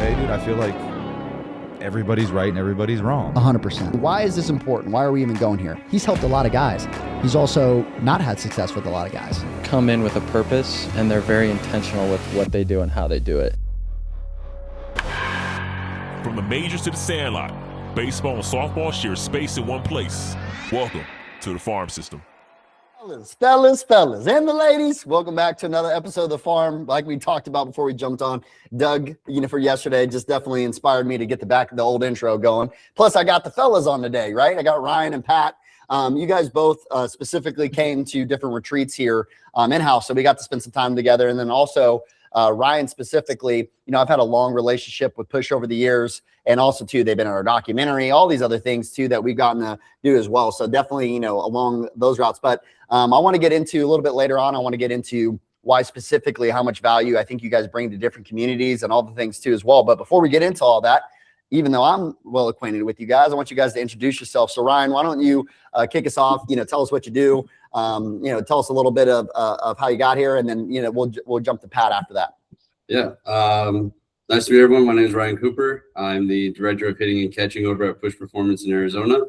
day, dude, I feel like everybody's right and everybody's wrong. 100%. Why is this important? Why are we even going here? He's helped a lot of guys. He's also not had success with a lot of guys. Come in with a purpose, and they're very intentional with what they do and how they do it. From the majors to the sandlot, baseball and softball share space in one place. Welcome to the farm system. Fellas, and the ladies, welcome back to another episode of The Farm. Like we talked about before we jumped on, Doug, for yesterday, just definitely inspired me to get the old intro going. Plus, I got the fellas on today, right? I got Ryan and Pat. You guys both specifically came to different retreats here in-house, so we got to spend some time together. And then also, Ryan specifically, I've had a long relationship with Push over the years, and also too, they've been in our documentary, all these other things too that we've gotten to do as well. So definitely, along those routes. But I want to get into a little bit later on. I want to get into why specifically, how much value I think you guys bring to different communities and all the things too as well. But before we get into all that, even though I'm well acquainted with you guys, I want you guys to introduce yourself. So Ryan, why don't you kick us off? Tell us what you do. Tell us a little bit of how you got here, and then we'll jump to Pat after that. Yeah. Nice to meet everyone. My name is Ryan Cooper. I'm the director of hitting and catching over at Push Performance in Arizona.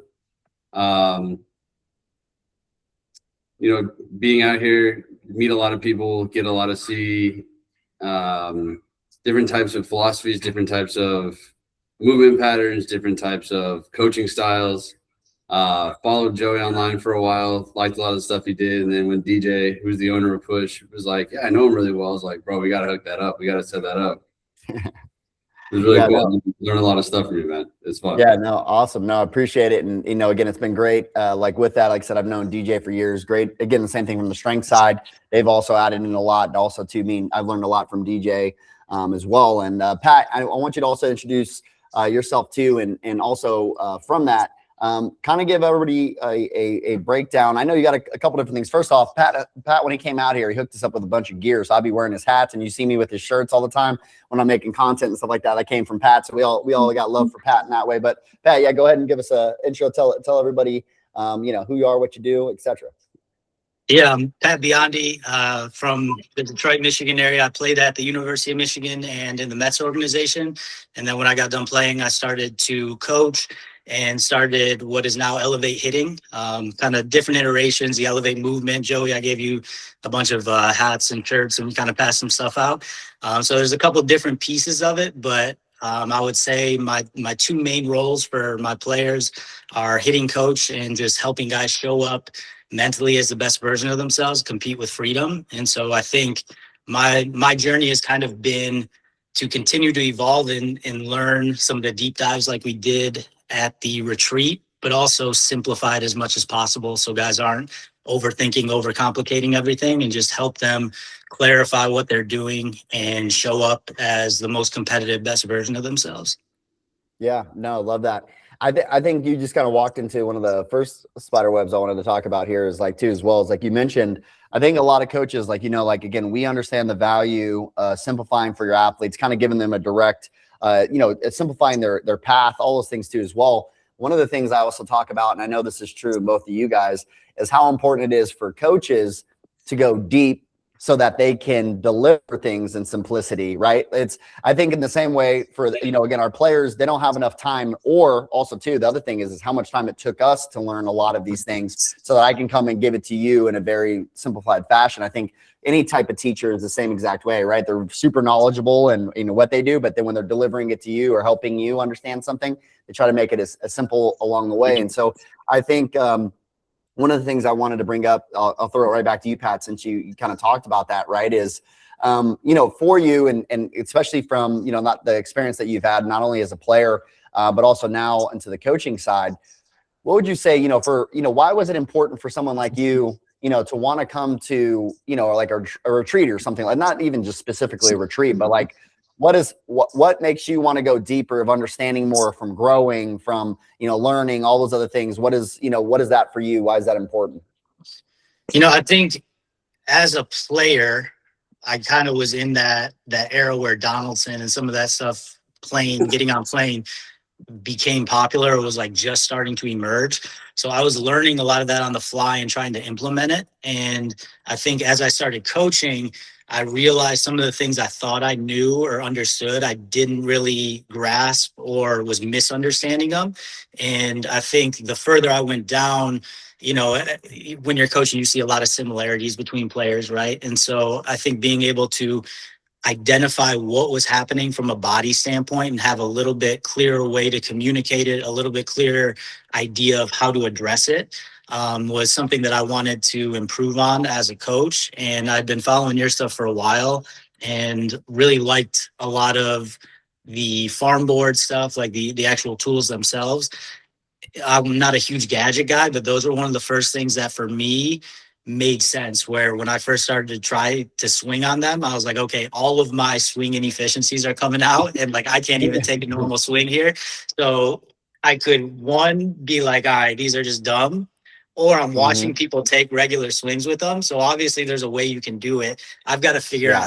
Being out here, meet a lot of people, get a lot to see different types of philosophies, different types of movement patterns, different types of coaching styles. Followed Joey online for a while, liked a lot of the stuff he did. And then when DJ, who's the owner of Push, was like, yeah, I know him really well. I was like, bro, we got to hook that up. We got to set that up. It was really cool. Learn a lot of stuff from you, man. It's fun. Yeah, no, awesome. No, I appreciate it. And, again, it's been great. With that, like I said, I've known DJ for years. Great. Again, the same thing from the strength side. They've also added in a lot. And also, I've learned a lot from DJ as well. And Pat, I want you to also introduce yourself too. And also from that, kind of give everybody a breakdown. I know you got a couple different things. First off, Pat, when he came out here, he hooked us up with a bunch of gear. So I'll be wearing his hats, and you see me with his shirts all the time when I'm making content and stuff like that. That came from Pat. So we all got love for Pat in that way. But Pat, yeah, go ahead and give us an intro. Tell everybody, who you are, what you do, etc. Yeah, I'm Pat Biondi from the Detroit, Michigan area. I played at the University of Michigan and in the Mets organization. And then when I got done playing, I started to coach and started what is now Elevate Hitting, kind of different iterations, the Elevate movement. Joey, I gave you a bunch of hats and shirts, and we kind of passed some stuff out. So there's a couple different pieces of it, but I would say my two main roles for my players are hitting coach and just helping guys show up mentally as the best version of themselves, compete with freedom. And so I think my journey has kind of been to continue to evolve and learn some of the deep dives like we did at the retreat, but also simplified as much as possible so guys aren't overthinking, overcomplicating everything, and just help them clarify what they're doing and show up as the most competitive, best version of themselves. Yeah, no, love that. I think you just kind of walked into one of the first spider webs I wanted to talk about here is like you mentioned, I think a lot of coaches, again, we understand the value, simplifying for your athletes, kind of giving them a direct, simplifying their path, all those things too as well. One of the things I also talk about, and I know this is true of both of you guys, is how important it is for coaches to go deep so that they can deliver things in simplicity, right? I think in the same way for, again, our players, they don't have enough time, or also too, the other thing is how much time it took us to learn a lot of these things so that I can come and give it to you in a very simplified fashion. I think any type of teacher is the same exact way, right? They're super knowledgeable and what they do, but then when they're delivering it to you or helping you understand something, they try to make it as simple along the way. And so I think, one of the things I wanted to bring up, I'll throw it right back to you, Pat, since you kind of talked about that, right, is, for you and especially from, not the experience that you've had, not only as a player, but also now into the coaching side, what would you say, why was it important for someone like you, to want to come to, like a retreat or something, like not even just specifically a retreat, but like, what makes you want to go deeper of understanding more, from growing, from, learning, all those other things? What is that for you? Why is that important? I think as a player, I kind of was in that era where Donaldson and some of that stuff getting on plane, became popular or was like just starting to emerge. So I was learning a lot of that on the fly and trying to implement it. And I think as I started coaching, I realized some of the things I thought I knew or understood, I didn't really grasp or was misunderstanding them. And I think the further I went down, you know, when you're coaching, you see a lot of similarities between players, right? And so I think being able to identify what was happening from a body standpoint and have a little bit clearer way to communicate it, a little bit clearer idea of how to address it, was something that I wanted to improve on as a coach. And I've been following your stuff for a while and really liked a lot of the farm board stuff, like the actual tools themselves. I'm not a huge gadget guy, but those were one of the first things that for me made sense. Where when I first started to try to swing on them, I was like, okay, all of my swing inefficiencies are coming out, and like I can't even take a normal swing here. So I could one be like, all right, these are just dumb. Or I'm watching people take regular swings with them. So obviously there's a way you can do it. I've got to figure out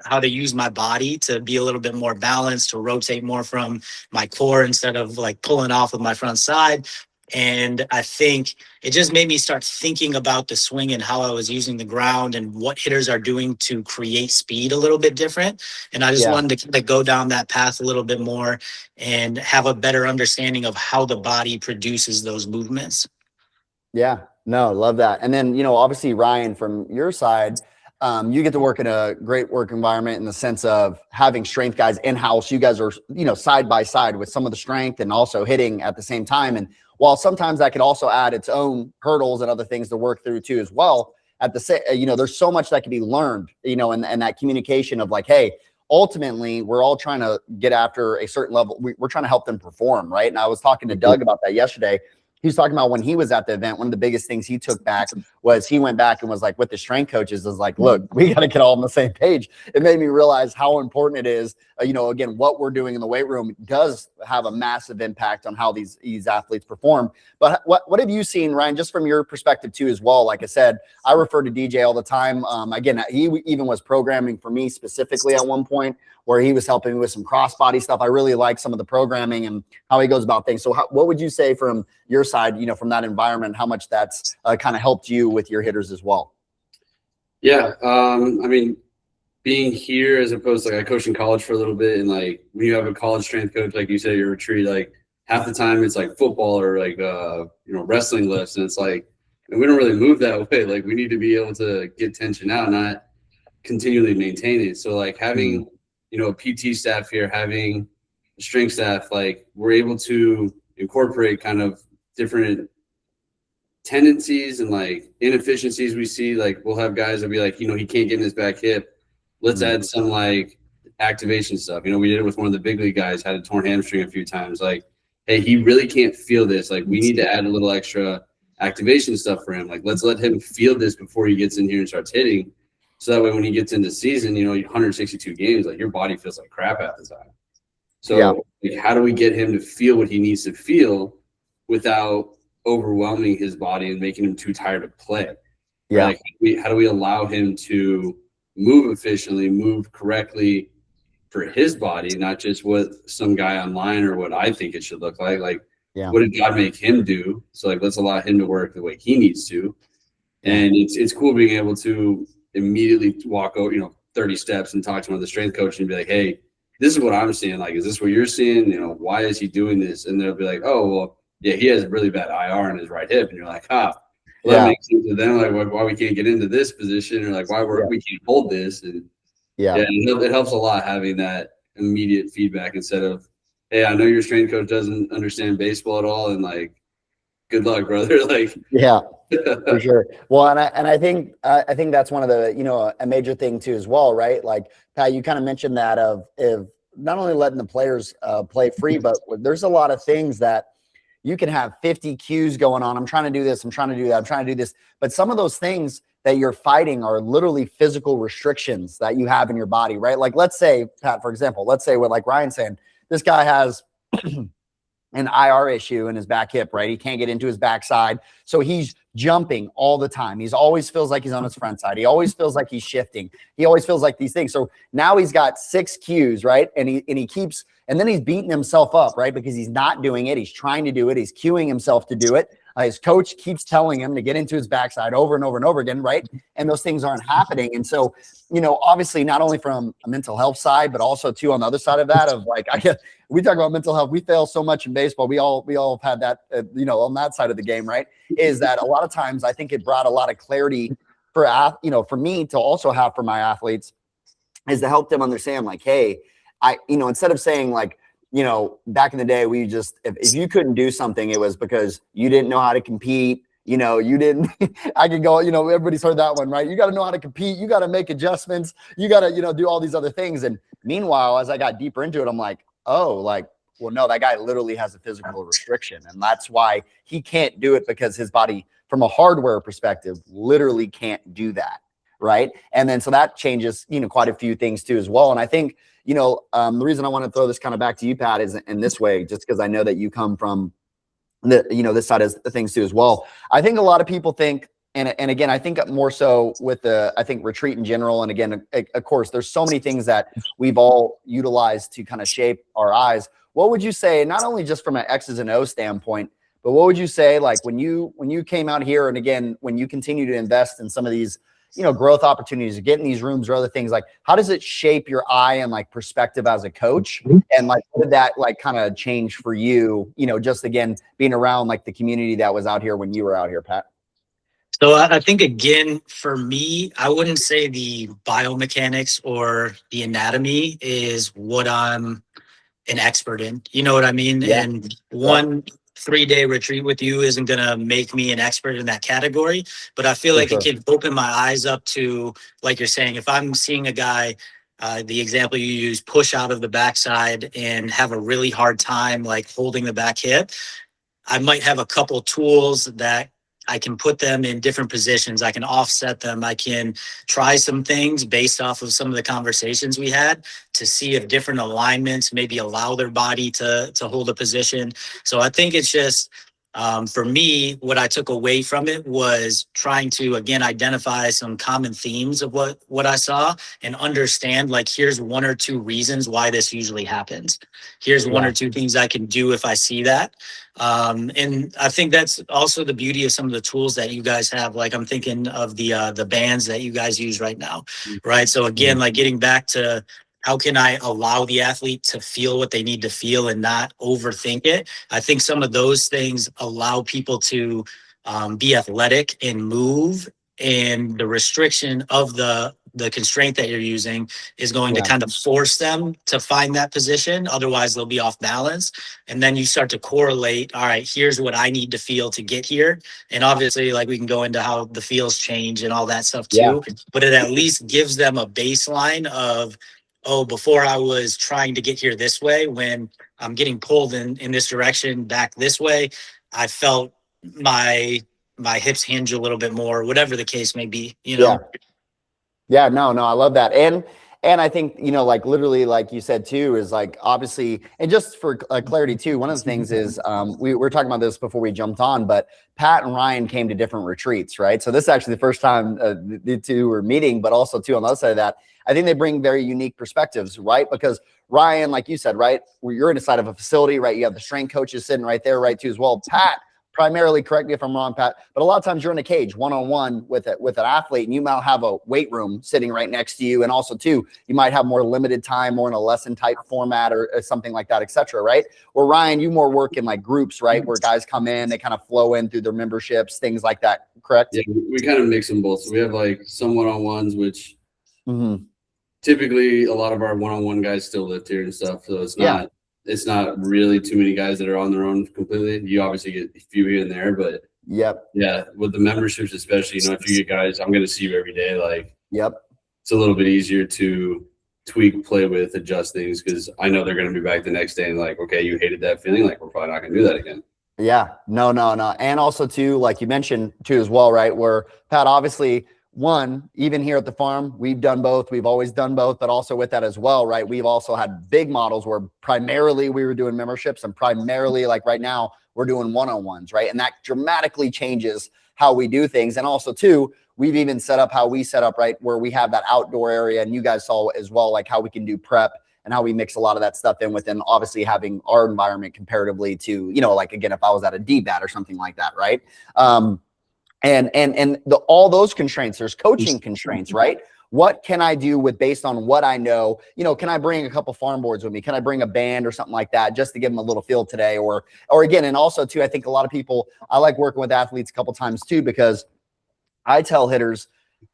how to use my body to be a little bit more balanced, to rotate more from my core instead of like pulling off with my front side. And I think it just made me start thinking about the swing and how I was using the ground and what hitters are doing to create speed a little bit different. And I just wanted to go down that path a little bit more and have a better understanding of how the body produces those movements. Yeah, no, love that. And then, you know, obviously, Ryan, from your side, you get to work in a great work environment in the sense of having strength guys in-house. You guys are, you know, side by side with some of the strength and also hitting at the same time. And while sometimes that could also add its own hurdles and other things to work through too as well, at the same, you know, there's so much that can be learned, you know, and that communication of like, hey, ultimately, we're all trying to get after a certain level. We're trying to help them perform, right? And I was talking to Doug about that yesterday. He was talking about when he was at the event, one of the biggest things he took back was he went back and was like, with the strength coaches, is like, look, we got to get all on the same page. It made me realize how important it is. You know, again, what we're doing in the weight room does have a massive impact on how these athletes perform. But what have you seen, Ryan, just from your perspective too, as well? Like I said, I refer to DJ all the time. Again, he even was programming for me specifically at one point, where he was helping me with some crossbody stuff. I really like some of the programming and how he goes about things. So what would you say from your side, you know, from that environment, how much that's kind of helped you with your hitters as well? Yeah. I mean, being here as opposed to like I coached in college for a little bit, and like when you have a college strength coach, like you said, your retreat, like half the time it's like football or like, you know, wrestling lifts. And it's like, and we don't really move that way. Like we need to be able to get tension out, not continually maintain it. So like having, you know, a PT staff here, having a strength staff, like we're able to incorporate kind of different tendencies and like inefficiencies we see. Like we'll have guys that be like, you know, he can't get in his back hip. Let's add some like activation stuff. You know, we did it with one of the big league guys, had a torn hamstring a few times. Like, hey, he really can't feel this. Like we need to add a little extra activation stuff for him. Like let's let him feel this before he gets in here and starts hitting. So that way, when he gets into season, you know, 162 games, like your body feels like crap at the time. So like, how do we get him to feel what he needs to feel without overwhelming his body and making him too tired to play? Yeah. Like, how do we allow him to move efficiently, move correctly for his body, not just what some guy online or what I think it should look like? Like, what did God make him do? So like, let's allow him to work the way he needs to. And it's cool being able to immediately walk over, you know, 30 steps and talk to one of the strength coach and be like, hey, this is what I'm seeing. Like, is this what you're seeing? You know, why is he doing this? And they'll be like, oh, well, yeah, he has a really bad IR in his right hip. And you're like, well, that makes sense to them. Like, why we can't get into this position, or like why we can't hold this. And it helps a lot having that immediate feedback instead of, hey, I know your strength coach doesn't understand baseball at all. And like, good luck, brother. Like, for sure. Well, and I think that's one of the, you know, a major thing too as well, right? Like Pat, you kind of mentioned that of not only letting the players play free, but there's a lot of things that you can have 50 cues going on. I'm trying to do this. I'm trying to do that. I'm trying to do this. But some of those things that you're fighting are literally physical restrictions that you have in your body, right? Like let's say, Pat, for example, let's say what like Ryan's saying, this guy has an IR issue in his back hip, right? He can't get into his backside. So he's jumping all the time. He's always feels like he's on his front side. He always feels like he's shifting. He always feels like these things. So now he's got 6 cues, right? And he keeps, and then he's beating himself up, right? Because he's not doing it. He's trying to do it. He's cueing himself to do it. His coach keeps telling him to get into his backside over and over and over again, right? And those things aren't happening. And so, obviously not only from a mental health side, but also too on the other side of that of like, we talk about mental health. We fail so much in baseball. We all have had that, on that side of the game, right? Is that a lot of times I think it brought a lot of clarity for, for me to also have for my athletes, is to help them understand like, hey, instead of saying like, back in the day, we just, if you couldn't do something, it was because you didn't know how to compete. You didn't, I could go, everybody's heard that one, right? You got to know how to compete. You got to make adjustments. You got to, do all these other things. And meanwhile, as I got deeper into it, I'm like, oh, like, well, no, that guy literally has a physical restriction. And that's why he can't do it, because his body, from a hardware perspective, literally can't do that. Right. And then, so that changes, quite a few things too, as well. And I think, the reason I want to throw this kind of back to you, Pat, is in this way, just because I know that you come from this side of things too, as well. I think a lot of people think, and again, I think more so with I think retreat in general. And again, of course, there's so many things that we've all utilized to kind of shape our eyes. What would you say, not only just from an X's and O's standpoint, but what would you say, like when you came out here, and again, when you continue to invest in some of these, growth opportunities, get in these rooms or other things, like how does it shape your eye and like perspective as a coach? And like, what did that like kind of change for you, just again, being around like the community that was out here when you were out here, Pat? So I think, again, for me, I wouldn't say the biomechanics or the anatomy is what I'm an expert in. You know what I mean? Yeah. And one 3-day retreat with you isn't going to make me an expert in that category, but I feel like it can open my eyes up to, like you're saying, if I'm seeing a guy, the example you use, push out of the backside and have a really hard time like holding the back hip, I might have a couple tools that I can put them in different positions. I can offset them. I can try some things based off of some of the conversations we had to see if different alignments maybe allow their body to hold a position. So I think it's just, for me, what I took away from it was trying to, again, identify some common themes of what I saw and understand, like, here's 1 or 2 reasons why this usually happens. Here's 1 or 2 things I can do if I see that. And I think that's also the beauty of some of the tools that you guys have. Like, I'm thinking of the bands that you guys use right now, right? So again, like getting back to how can I allow the athlete to feel what they need to feel and not overthink it? I think some of those things allow people to be athletic and move, and the restriction of the constraint that you're using is going to kind of force them to find that position. Otherwise, they'll be off balance. And then you start to correlate, all right, here's what I need to feel to get here. And obviously, like, we can go into how the feels change and all that stuff too, but it at least gives them a baseline of, oh, before I was trying to get here this way, when I'm getting pulled in this direction back this way, I felt my hips hinge a little bit more, whatever the case may be, Yeah, no, I love that. And I think, like literally, like you said too, is like, obviously, and just for clarity too, one of the things is, we were talking about this before we jumped on, but Pat and Ryan came to different retreats, right? So this is actually the first time the two were meeting, but also too, on the other side of that, I think they bring very unique perspectives, right? Because Ryan, like you said, right, where you're inside of a facility, right? You have the strength coaches sitting right there, right, too, as well. Pat, primarily, correct me if I'm wrong, Pat, but a lot of times you're in a cage one-on-one with an athlete, and you might have a weight room sitting right next to you. And also too, you might have more limited time, more in a lesson type format or something like that, et cetera, right? Or Ryan, you more work in like groups, right? Where guys come in, they kind of flow in through their memberships, things like that, correct? Yeah, we kind of mix them both. So we have like some one-on-ones, which typically a lot of our one-on-one guys still live here and stuff. So it's not really too many guys that are on their own completely. You obviously get a few here and there, but with the memberships, especially, if you get guys, I'm going to see you every day. Like, it's a little bit easier to tweak, play with, adjust things, because I know they're going to be back the next day and like, okay, you hated that feeling. Like, we're probably not going to do that again. Yeah, no. And also too, like you mentioned too, as well, right? Where Pat, obviously, one, even here at the farm, we've done both. We've always done both, but also with that as well, right? We've also had big models where primarily we were doing memberships, and primarily, like right now, we're doing one-on-ones, right? And that dramatically changes how we do things. And also too, we've even set up how we set up, right, where we have that outdoor area, and you guys saw as well, like how we can do prep and how we mix a lot of that stuff in within obviously having our environment comparatively to, you know, like again, if I was at a DBAT or something like that, right? All those constraints, there's coaching constraints, right? What can I do with based on what I know? You know, can I bring a couple farm boards with me? Can I bring a band or something like that just to give them a little feel today? Or again, and also too, I think a lot of people, I like working with athletes a couple times too, because I tell hitters,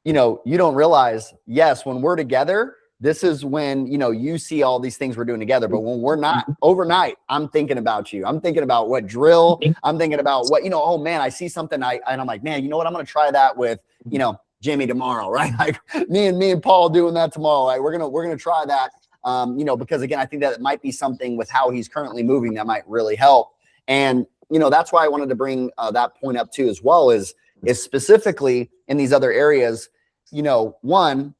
you know, you don't realize, yes, when we're together, this is when, you know, you see all these things we're doing together. But when we're not overnight, I'm thinking about you. I'm thinking about what drill. I'm thinking about what, you know, oh man, I see something. And I'm like, man, you know what? I'm going to try that with, you know, Jimmy tomorrow, right? Like me and Paul doing that tomorrow. Right? We're going to try that. You know, because again, I think that it might be something with how he's currently moving that might really help. And, you know, that's why I wanted to bring that point up too, as well is specifically in these other areas, you know, one,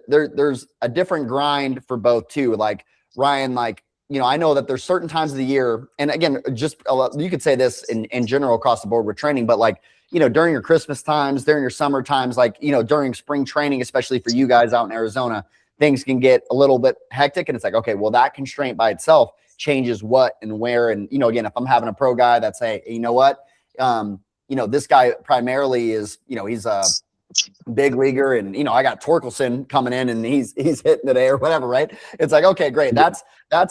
there's a different grind for both too. Like Ryan, like, you know, I know that there's certain times of the year, and again, just you could say this in general across the board with training, but like, you know, during your Christmas times, during your summer times, like, you know, during spring training, especially for you guys out in Arizona, things can get a little bit hectic. And it's like, okay, well, that constraint by itself changes what and where. And, you know, again, if I'm having a pro guy that's, hey, you know what, you know, this guy primarily is, you know, he's a big leaguer, and, you know, I got Torkelson coming in and he's hitting today or whatever, right? It's like, okay, great. That's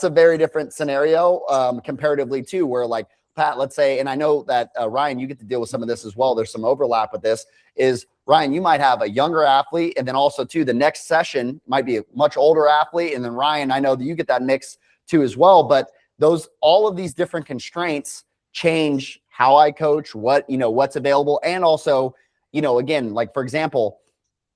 a very different scenario comparatively too, where like Pat, let's say, and I know that Ryan, you get to deal with some of this as well. There's some overlap with this is Ryan, you might have a younger athlete, and then also too, the next session might be a much older athlete. And then Ryan, I know that you get that mix too as well, but all of these different constraints change how I coach, what, you know, what's available. And also, you know, again, like for example,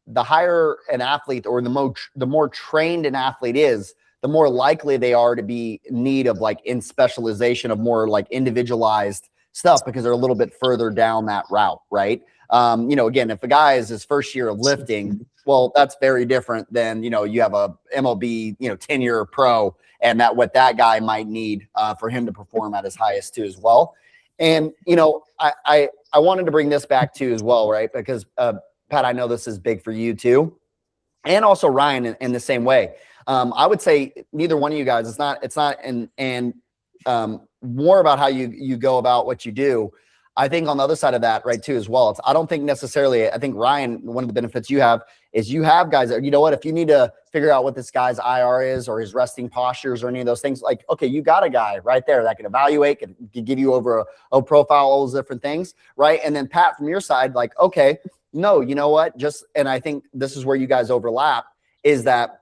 the higher an athlete or the more trained an athlete is, the more likely they are to be in need of like in specialization of more like individualized stuff because they're a little bit further down that route, right? You know, again, if a guy is his first year of lifting, well, that's very different than, you know, you have a MLB, you know, 10-year pro, and that what that guy might need for him to perform at his highest too as well. And, you know, I wanted to bring this back to as well, right? Because Pat, I know this is big for you too. And also Ryan in the same way. I would say neither one of you guys, it's not more about how you go about what you do. I think on the other side of that, right, too, as well, I don't think necessarily, I think Ryan, one of the benefits you have is you have guys that, you know what, if you need to figure out what this guy's IR is or his resting postures or any of those things, like, okay, you got a guy right there that can evaluate, can give you over a profile, all those different things, right? And then Pat, from your side, like, okay, no, you know what, and I think this is where you guys overlap, is that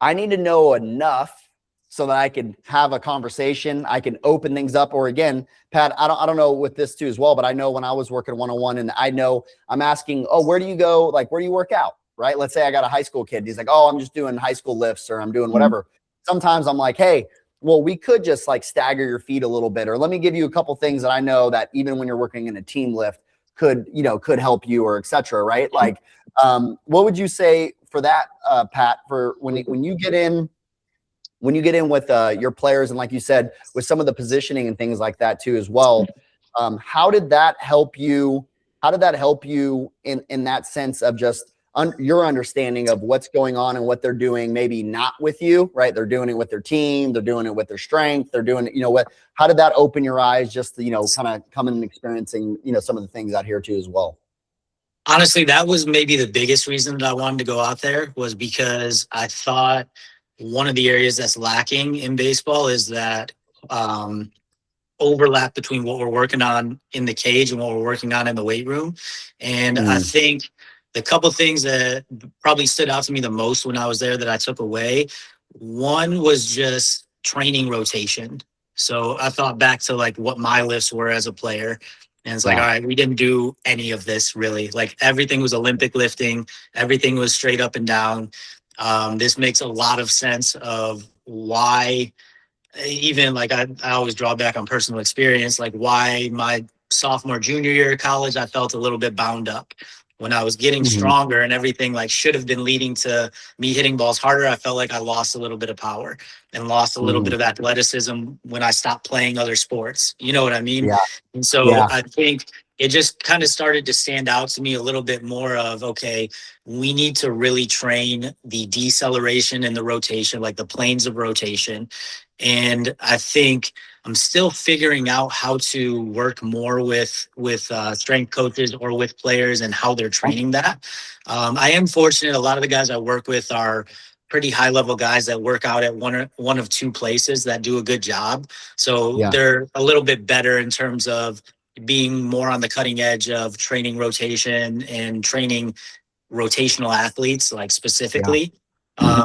I need to know enough so that I can have a conversation, I can open things up. Or again, Pat, I don't know with this too as well, but I know when I was working one-on-one and I know I'm asking, oh, where do you go? Like, where do you work out? Right? Let's say I got a high school kid. He's like, oh, I'm just doing high school lifts or I'm doing whatever. Sometimes I'm like, hey, well, we could just like stagger your feet a little bit, or let me give you a couple things that I know that even when you're working in a team lift could help you, or et cetera. Right? Like, what would you say for that, Pat, for when you get in with your players, and like you said, with some of the positioning and things like that too as well, how did that help you? How did that help you in that sense of just your understanding of what's going on and what they're doing? Maybe not with you, right? They're doing it with their team. They're doing it with their strength. They're doing it, how did that open your eyes just to, kind of coming and experiencing, some of the things out here too as well? Honestly, that was maybe the biggest reason that I wanted to go out there, was because I thought one of the areas that's lacking in baseball is that overlap between what we're working on in the cage and what we're working on in the weight room. And I think the couple things that probably stood out to me the most when I was there that I took away, one was just training rotation. So I thought back to like what my lifts were as a player. And it's like, all right, we didn't do any of this really. Like everything was Olympic lifting. Everything was straight up and down. This makes a lot of sense of why, even like I always draw back on personal experience, like why my sophomore, junior year of college, I felt a little bit bound up. when I was getting stronger and everything like should have been leading to me hitting balls harder, I felt like I lost a little bit of power and lost a little bit of athleticism when I stopped playing other sports. You know what I mean? Yeah. And so Yeah. I think it just kind of started to stand out to me a little bit more of, okay, we need to really train the deceleration and the rotation, like the planes of rotation. And I think I'm still figuring out how to work more with strength coaches or with players and how they're training that. I am fortunate. A lot of the guys I work with are pretty high level guys that work out at one of two places that do a good job. So they're a little bit better in terms of being more on the cutting edge of training rotation and training rotational athletes, like specifically.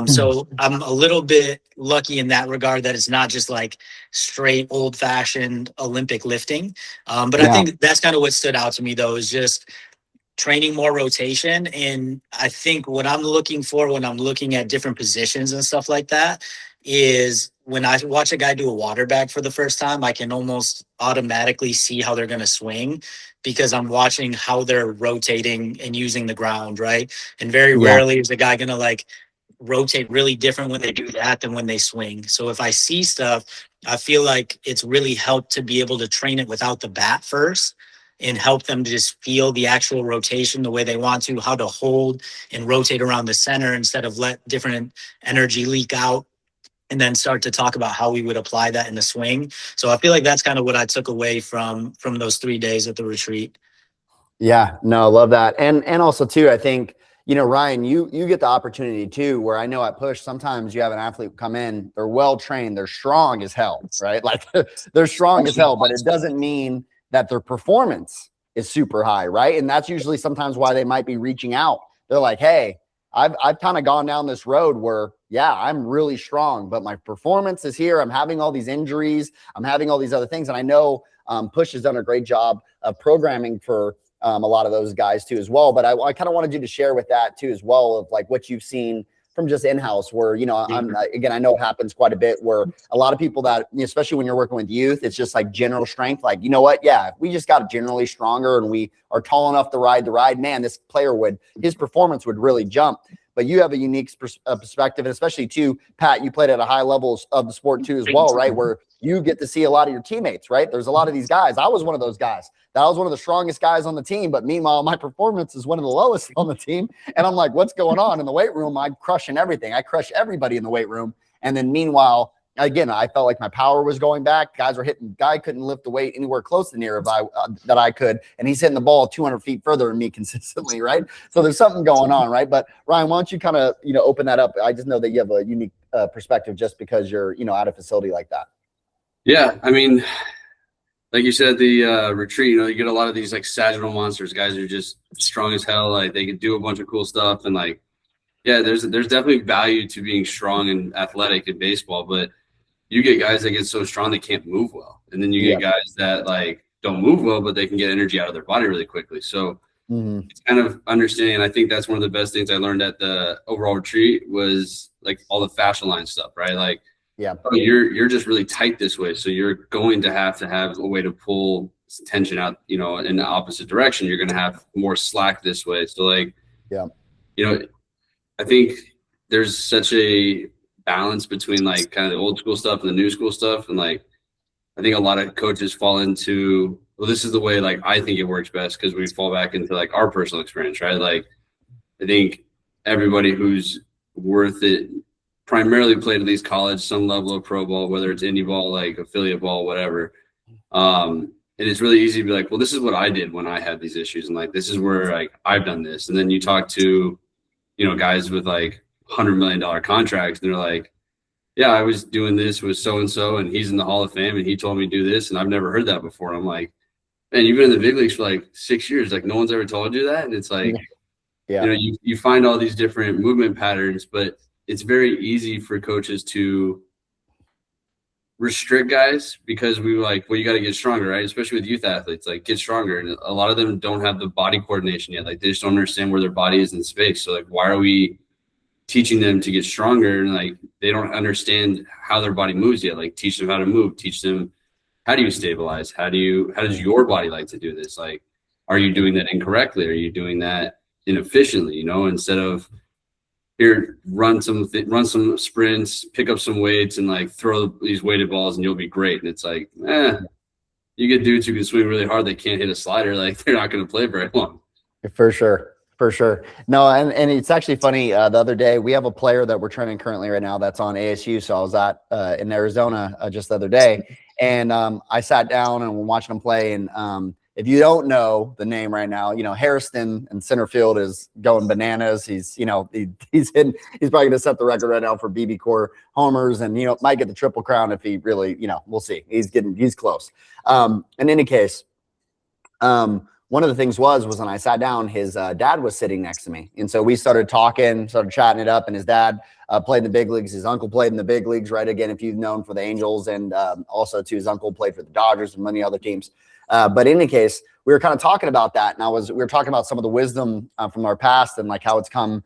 So I'm a little bit lucky in that regard that it's not just like straight old fashioned Olympic lifting. But I think that's kind of what stood out to me though, is just training more rotation. And I think what I'm looking for when I'm looking at different positions and stuff like that is when I watch a guy do a water bag for the first time, I can almost automatically see how they're going to swing because I'm watching how they're rotating and using the ground, right? And very rarely is a guy going to like rotate really different when they do that than when they swing. So if I see stuff, I feel like it's really helped to be able to train it without the bat first and help them to just feel the actual rotation the way they want to, how to hold and rotate around the center instead of let different energy leak out, and then start to talk about how we would apply that in the swing. So I feel like that's kind of what I took away from those 3 days at the retreat. Yeah, no, I love that. And also too, I think, you know, Ryan, you get the opportunity too, where I know at Push, sometimes you have an athlete come in, they're well trained, they're strong as hell, right? Like they're strong as hell, but it doesn't mean that their performance is super high, right? And that's usually sometimes why they might be reaching out. They're like, hey, I've kind of gone down this road where, yeah, I'm really strong, but my performance is here. I'm having all these injuries. I'm having all these other things. And I know Push has done a great job of programming for a lot of those guys too as well. But I kind of wanted you to share with that too as well, of like what you've seen from just in-house where, you know, again, I know it happens quite a bit where a lot of people that, especially when you're working with youth, it's just like general strength. Like, you know what? Yeah, if we just got generally stronger and we are tall enough to ride the ride, man, this player his performance would really jump. But you have a unique perspective, and especially too, Pat, you played at a high level of the sport too as well, right? Where you get to see a lot of your teammates, right? There's a lot of these guys. I was one of those guys. That was one of the strongest guys on the team, but meanwhile, my performance is one of the lowest on the team. And I'm like, what's going on in the weight room? I'm crushing everything. I crush everybody in the weight room. And then meanwhile, again, I felt like my power was going back. Guys were hitting. Guy couldn't lift the weight anywhere close to near that I could, and he's hitting the ball 200 feet further than me consistently, right? So there's something going on, right? But Ryan, why don't you kind of open that up? I just know that you have a unique perspective just because you're at a facility like that. Yeah, I mean, like you said, the retreat, you get a lot of these like sagittal monsters. Guys are just strong as hell. Like they can do a bunch of cool stuff, and like, yeah, there's definitely value to being strong and athletic in baseball, but you get guys that get so strong they can't move well. And then you get guys that like don't move well, but they can get energy out of their body really quickly. So it's kind of understanding. I think that's one of the best things I learned at the overall retreat was like all the fascia line stuff, right? Like, you're just really tight this way. So you're going to have a way to pull tension out, in the opposite direction. You're going to have more slack this way. So like, I think there's such a balance between like kind of the old school stuff and the new school stuff. And like, I think a lot of coaches fall into, well, this is the way, like, I think it works best. Cause we fall back into like our personal experience, right? Like, I think everybody who's worth it primarily played at least college, some level of pro ball, whether it's indie ball, like affiliate ball, whatever. And it's really easy to be like, well, this is what I did when I had these issues. And like, this is where like, I've done this. And then you talk to, guys with like $100 million contracts, and they're like, yeah, I was doing this with so-and-so, and he's in the Hall of Fame, and he told me to do this, and I've never heard that before. And I'm like, man, you've been in the big leagues for like 6 years. Like, no one's ever told you that. And it's like, you find all these different movement patterns, but it's very easy for coaches to restrict guys because we were like, well, you got to get stronger, right? Especially with youth athletes, like get stronger. And a lot of them don't have the body coordination yet. Like they just don't understand where their body is in space. So like, why are we teaching them to get stronger? And like, they don't understand how their body moves yet. Like teach them how to move, teach them, how do you stabilize? How does your body like to do this? Like, are you doing that incorrectly? Are you doing that inefficiently, instead of here, run some sprints, pick up some weights, and like throw these weighted balls and you'll be great. And it's like, you get dudes who can swing really hard, they can't hit a slider, like they're not going to play very long. For sure. For sure. No, and it's actually funny. The other day, we have a player that we're training currently right now that's on ASU. So I was in Arizona just the other day, and I sat down and we're watching him play. And if you don't know the name right now, Harrison in center field is going bananas. He's probably going to set the record right now for BB Core homers, and might get the triple crown if he really, we'll see. He's close. In any case, one of the things was when I sat down, his dad was sitting next to me. And so we started talking, started chatting it up, and his dad played in the big leagues. His uncle played in the big leagues, right? Again, if you've known for the Angels, and also too, his uncle played for the Dodgers and many other teams. But in any case, we were kind of talking about that. And we were talking about some of the wisdom from our past and like how it's come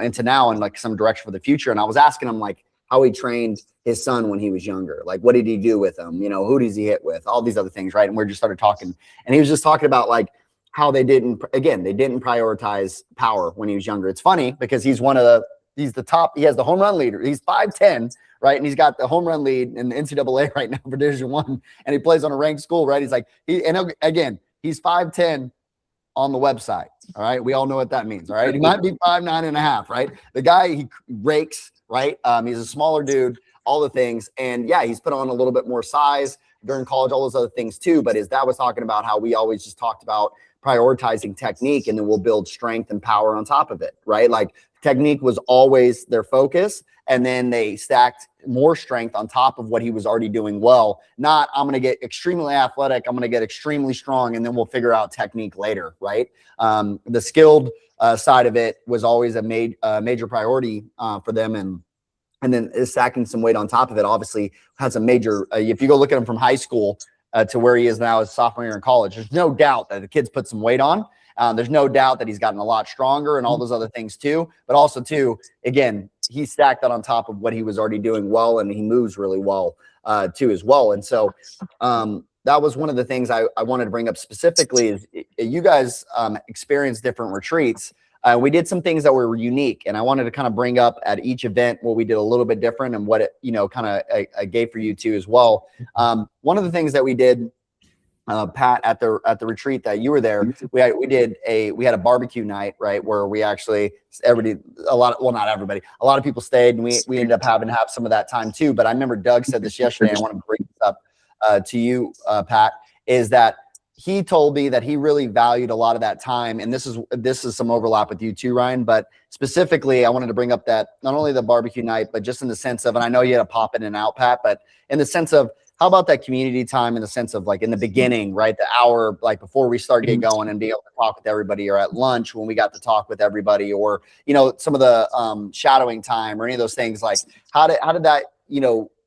into now and like some direction for the future. And I was asking him like how he trained his son when he was younger. Like, what did he do with him? Who does he hit with? All these other things, right? And we just started talking. And he was just talking about like, how they didn't prioritize power when he was younger. It's funny because he's the top, he has the home run leader. He's 5'10", right? And he's got the home run lead in the NCAA right now for Division I, and he plays on a ranked school, right? He's like, he's 5'10" on the website. All right. We all know what that means. All right. He might be 5'9.5", right? The guy, he rakes, right? He's a smaller dude, all the things. And yeah, he's put on a little bit more size during college, all those other things too. But his dad was talking about how we always just talked about prioritizing technique, and then we'll build strength and power on top of it, right? Like technique was always their focus, and then they stacked more strength on top of what he was already doing well. Not, I'm going to get extremely athletic, I'm going to get extremely strong, and then we'll figure out technique later, right? The skilled side of it was always a major priority for them, and then stacking some weight on top of it obviously has a major, if you go look at him from high school to where he is now as sophomore year in college, there's no doubt that the kid's put some weight on. There's no doubt that he's gotten a lot stronger and all those other things too. But also too, again, he stacked that on top of what he was already doing well, and he moves really well too as well. And so that was one of the things I wanted to bring up specifically is you guys experienced different retreats. We did some things that were unique, and I wanted to kind of bring up at each event what we did a little bit different and what it, kind of gave for you too as well. One of the things that we did, Pat, at the retreat that you were there, we had a barbecue night, right? Where we actually, a lot of people stayed, and we ended up having to have some of that time too. But I remember Doug said this yesterday. I want to bring this up to you, Pat, is that he told me that he really valued a lot of that time. And this is some overlap with you too, Ryan, but specifically I wanted to bring up that not only the barbecue night, but just in the sense of, and I know you had a pop in and out, Pat, but in the sense of, how about that community time in the sense of like in the beginning, right? The hour, like before we start getting going and be able to talk with everybody, or at lunch when we got to talk with everybody, or, some of the shadowing time or any of those things. Like how did that,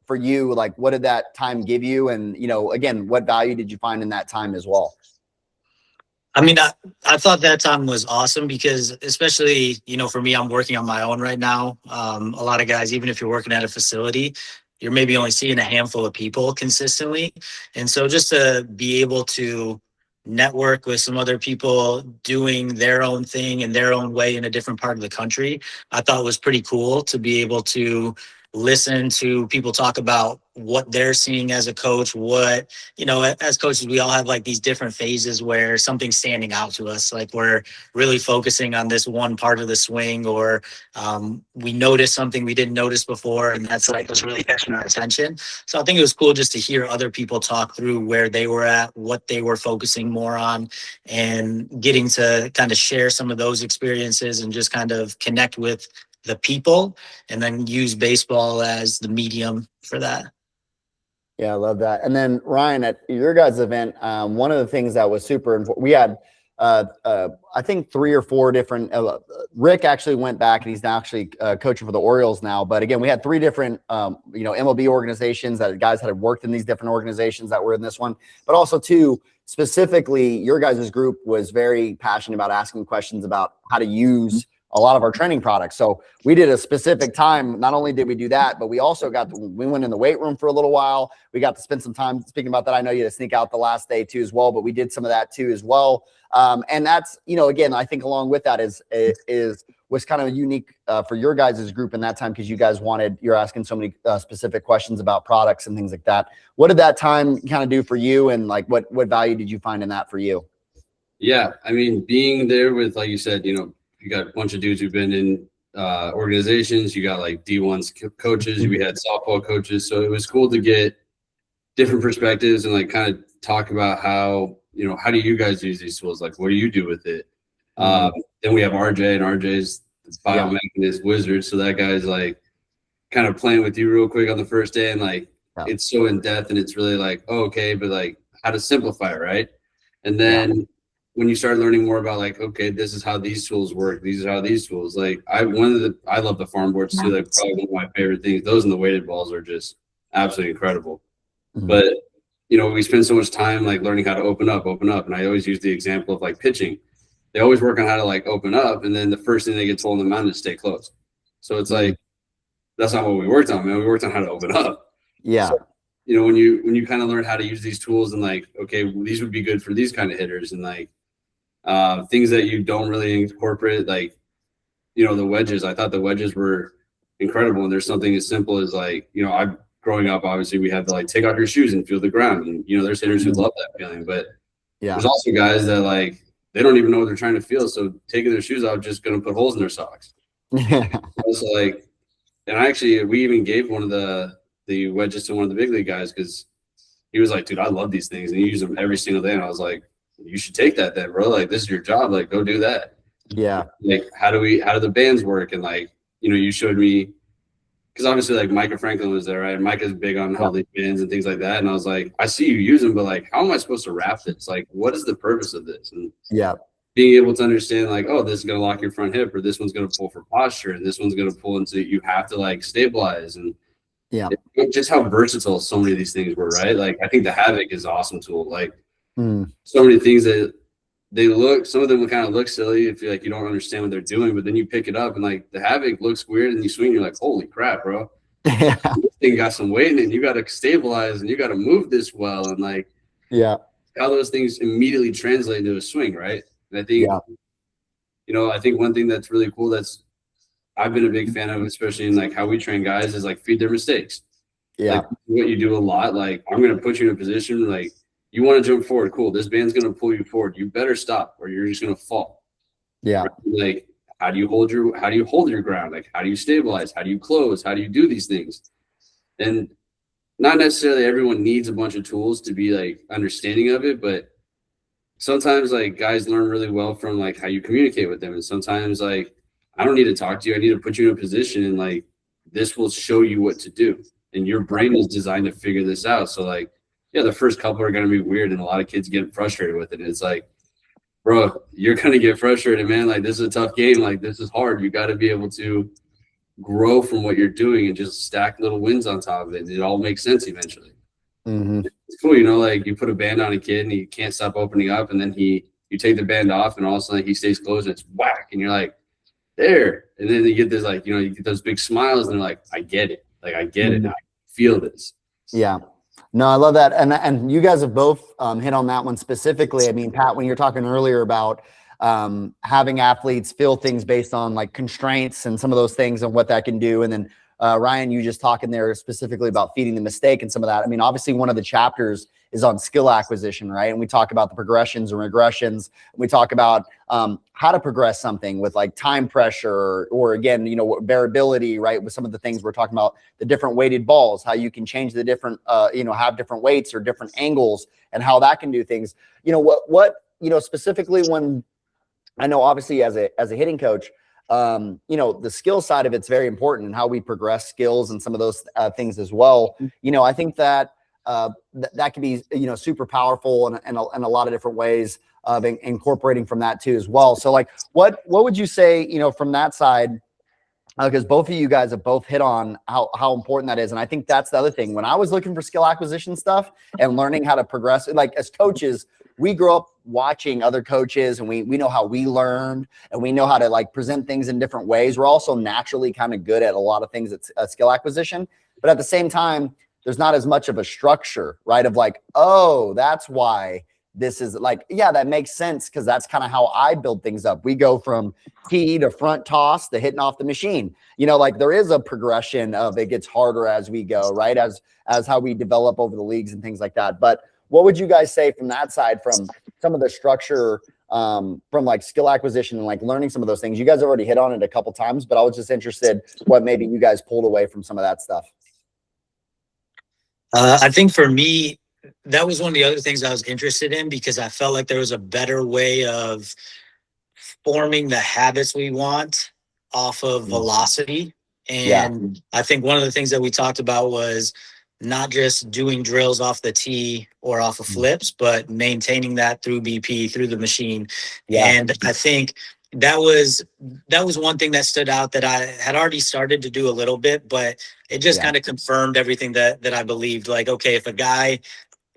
for you, like what did that time give you? And, again, what value did you find in that time as well? I mean, I thought that time was awesome because especially, for me, I'm working on my own right now. A lot of guys, even if you're working at a facility, you're maybe only seeing a handful of people consistently. And so just to be able to network with some other people doing their own thing in their own way in a different part of the country, I thought was pretty cool to be able to listen to people talk about what they're seeing as a coach. What, as coaches, we all have like these different phases where something's standing out to us. Like we're really focusing on this one part of the swing, or we notice something we didn't notice before. And that's like what's really catching our attention. So I think it was cool just to hear other people talk through where they were at, what they were focusing more on, and getting to kind of share some of those experiences and just kind of connect with the people, and then use baseball as the medium for that. Yeah, I love that. And then Ryan, at your guys' event, one of the things that was super important, we had, I think 3 or 4 different, Rick actually went back and he's now actually coaching for the Orioles now. But again, we had 3 different, MLB organizations that guys that had worked in these different organizations that were in this one, but also too, specifically your guys' group was very passionate about asking questions about how to use a lot of our training products. So we did a specific time. Not only did we do that, but we also we went in the weight room for a little while. We got to spend some time speaking about that. I know you had to sneak out the last day too as well, but we did some of that too as well. And that's, again, I think along with that was kind of unique for your guys' group in that time, because you guys you're asking so many specific questions about products and things like that. What did that time kind of do for you, and like what value did you find in that for you? Yeah, I mean, being there with, like you said, you got a bunch of dudes who've been in organizations. You got like D1 coaches. We had softball coaches. So it was cool to get different perspectives and like kind of talk about how do you guys use these tools? Like, what do you do with it? Then we have RJ, and RJ's the biomechanist wizard. So that guy's like kind of playing with you real quick on the first day. And like, it's so in depth, and it's really like, oh, okay, but like how to simplify it, right? And then when you start learning more about like, okay, this is how these tools work. These are how these tools, like I love the farm boards too. Like probably one of my favorite things. Those and the weighted balls are just absolutely incredible. But we spend so much time like learning how to open up. And I always use the example of like pitching. They always work on how to like open up, and then the first thing they get told on the mound is stay close. So it's like, that's not what we worked on, man. We worked on how to open up. Yeah. So, when you kind of learn how to use these tools and like, okay, well, these would be good for these kind of hitters, and like things that you don't really incorporate, like, the wedges. I thought the wedges were incredible. And there's something as simple as like, growing up, obviously we had to like take off your shoes and feel the ground. And, there's hitters who love that feeling, but there's also guys that like, they don't even know what they're trying to feel. So taking their shoes off, just going to put holes in their socks. So like, and we even gave one of the wedges to one of the big league guys, because he was like, dude, I love these things. And you use them every single day. And I was like, you should take that then, bro. Like, this is your job. Like, go do that. Yeah. Like, how do the bands work? And like, you showed me, because obviously like Micah Franklin was there, right? Micah's big on all these bands and things like that. And I was like, I see you use them, but like, how am I supposed to wrap this? Like, what is the purpose of this? And being able to understand like, oh, this is going to lock your front hip, or this one's going to pull for posture, and this one's going to pull into, you have to like stabilize. And just how versatile so many of these things were, right? Like, I think the Havoc is an awesome tool. Like, so many things that some of them will kind of look silly if you don't understand what they're doing, but then you pick it up and like the Havoc looks weird, and you swing, you're like, holy crap, bro. This thing got some weight in it, and you got to stabilize, and you got to move this well. And like, how those things immediately translate into a swing, right? And I think, I think one thing that's really cool I've been a big fan of, especially in like how we train guys, is like feed their mistakes. Like, what you do a lot, like, I'm going to put you in a position, like, you want to jump forward, cool. This band's going to pull you forward. You better stop, or you're just going to fall. Right? Like, how do you hold your ground? Like, how do you stabilize? How do you close? How do you do these things? And not necessarily everyone needs a bunch of tools to be like understanding of it, but sometimes like guys learn really well from like how you communicate with them. And sometimes like, I don't need to talk to you. I need to put you in a position, and like, this will show you what to do. And your brain is designed to figure this out. So like, the first couple are going to be weird, and a lot of kids get frustrated with it. And it's like, bro, you're going to get frustrated, man. Like, this is a tough game. Like, this is hard. You got to be able to grow from what you're doing and just stack little wins on top of it. It all makes sense eventually. It's cool, like you put a band on a kid and he can't stop opening up, and then you take the band off, and all of a sudden he stays closed, and it's whack, and you're like, there. And then you get this like, you get those big smiles, and they're like, I get it. Like, I get it. I feel this. Yeah. No, I love that. And you guys have both hit on that one specifically. I mean, Pat, when you're talking earlier about having athletes feel things based on like constraints and some of those things and what that can do. And then Ryan, you just talking there specifically about feeding the mistake and some of that. I mean, obviously one of the chapters is on skill acquisition, right? And we talk about the progressions and regressions. We talk about how to progress something with like time pressure, or again, variability, right? With some of the things we're talking about, the different weighted balls, how you can change the different, have different weights or different angles, and how that can do things. Specifically when I know obviously as a hitting coach, the skill side of it's very important, and how we progress skills and some of those things as well. I think that that can be, super powerful in a lot of different ways of incorporating from that too as well. So like, what would you say, from that side, because both of you guys have both hit on how important that is. And I think that's the other thing. When I was looking for skill acquisition stuff and learning how to progress, like as coaches, we grow up watching other coaches, and we know how we learned, and we know how to like present things in different ways. We're also naturally kind of good at a lot of things at skill acquisition, but at the same time, there's not as much of a structure, right? Of like, oh, that's why this is like, yeah, that makes sense, because that's kind of how I build things up. We go from tee to front toss to hitting off the machine. You know, like there is a progression of it gets harder as we go, right? As how we develop over the leagues and things like that. But what would you guys say from that side, from some of the structure, from like skill acquisition and like learning some of those things? You guys already hit on it a couple times, but I was just interested what maybe you guys pulled away from some of that stuff. I think for me, that was one of the other things I was interested in, because I felt like there was a better way of forming the habits we want off of velocity. And I think one of the things that we talked about was not just doing drills off the tee or off of flips, but maintaining that through BP, through the machine. And I think that was one thing that stood out that I had already started to do a little bit, but it just kind of confirmed everything that I believed. Like, okay, if a guy